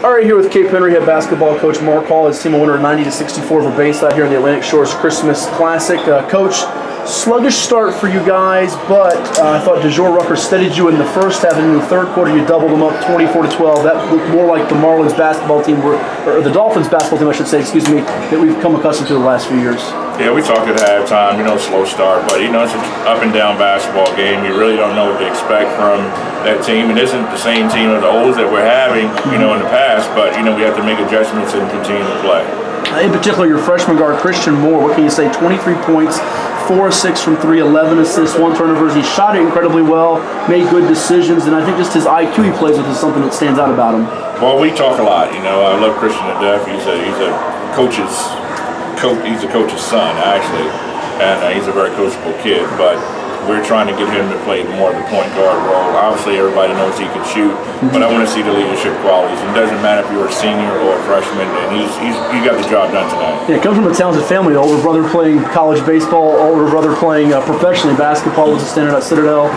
All right, here with Cape Henry head basketball coach Mark Hall. His team a winner 90-64 over Bayside here in the Atlantic Shores Christmas Classic. Coach, sluggish start for you guys, but I thought DeJour-Rucker steadied you in the first half, and in the third quarter you doubled them up 24-12. That looked more like the Marlins basketball team, or the Dolphins basketball team, I should say, excuse me, that we've come accustomed to the last few years. Yeah, we talked at halftime, slow start, but, it's an up and down basketball game. You really don't know what to expect from that team. It isn't the same team of the olds that we're having, in the past, but, we have to make adjustments and continue to play. In particular, your freshman guard, Christian Moore, what can you say? 23 points, 4 of 6 from 3, 11 assists, 1 turnovers. He shot it incredibly well, made good decisions, and I think just his IQ he plays with is something that stands out about him. Well, we talk a lot. I love Christian to death. He's a coach's son, actually, and he's a very coachable kid, but we're trying to get him to play more of the point guard role. Obviously, everybody knows he can shoot, but I want to see the leadership qualities. It doesn't matter if you're a senior or a freshman, and he got the job done tonight. Yeah, comes from a talented family. Older brother playing college baseball, older brother playing professionally basketball, was a standard at Citadel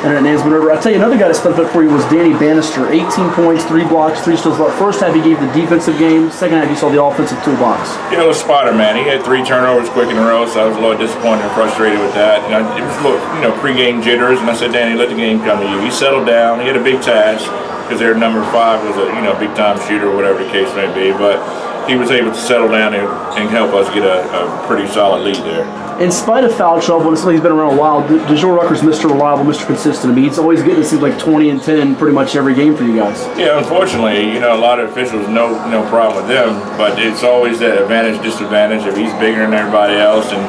and at Nansman River. I tell you, another guy that stepped up for you was Danny Bannister. 18 points, 3 blocks, 3 steals. First half he gave the defensive game. Second half you saw the offensive toolbox. Yeah, it was spotter, man. He had 3 turnovers quick in a row, so I was a little disappointed and frustrated with that. It was a little, pre-game jitters, and I said, Danny, let the game come to you. He settled down. He had a big task because their number 5 was a big-time shooter, whatever the case may be, but he was able to settle down and help us get a pretty solid lead there. In spite of foul trouble, and something he's been around a while, DeJour-Rucker's Mr. Reliable, Mr. Consistent. I mean, he's always getting, it seems like, 20 and 10 pretty much every game for you guys. Yeah, unfortunately, a lot of officials no problem with them, but it's always that advantage-disadvantage. If he's bigger than everybody else and,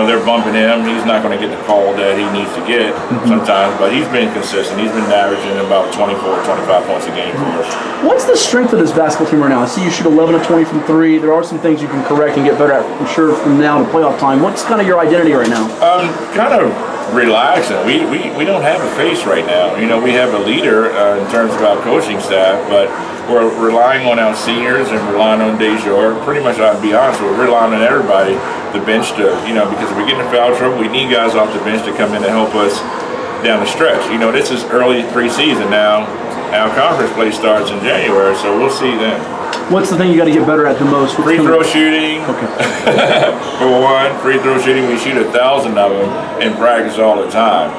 they're bumping him, he's not going to get the call that he needs to get sometimes, but he's been consistent. He's been averaging about 24, 25 points a game for us. What's the strength of this basketball team right now? I see you shoot 11 of 20 from 3. There are some things you can correct and get better at, I'm sure, from now to playoff time. What's kind of your identity right now? Kind of relaxing. We don't have a face right now. We have a leader in terms of our coaching staff, but we're relying on our seniors and relying on DeJour. Pretty much, I'll be honest, we're relying on everybody, the bench to, because if we get in foul trouble, we need guys off the bench to come in and help us down the stretch. This is early preseason now. Our conference play starts in January, so we'll see then. What's the thing you got to get better at the most? Free throw shooting. Okay. For one, free throw shooting, we shoot 1,000 of them in practice all the time.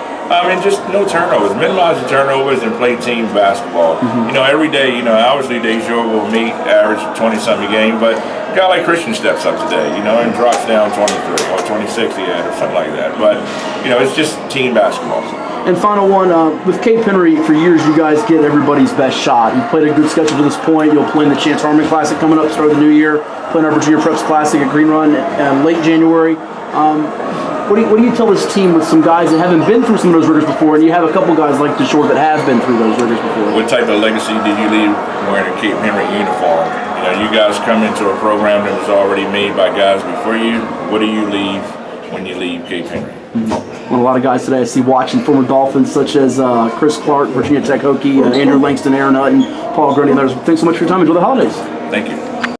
Just no turnovers. Minimize the turnovers and play team basketball. Every day, obviously DeJour will meet average 20-something a game, but a guy like Christian steps up today, and drops down 23 or 26 he had or something like that. But, it's just team basketball. And final one, with Cape Henry, for years you guys get everybody's best shot. You've played a good schedule to this point. You'll play in the Chance Harmon Classic coming up, start of the new year, playing our Virginia Preps Classic at Green Run late January. What do you tell this team with some guys that haven't been through some of those rigors before, and you have a couple guys like DeJour that have been through those rigors before? What type of legacy did you leave wearing a Cape Henry uniform? You guys come into a program that was already made by guys before you. What do you leave when you leave Cape Henry? Well, a lot of guys today I see watching former Dolphins such as Chris Clark, Virginia Tech Hokie, Andrew Langston, Aaron Hutt, and Paul Grundy. Thanks so much for your time. Enjoy the holidays. Thank you.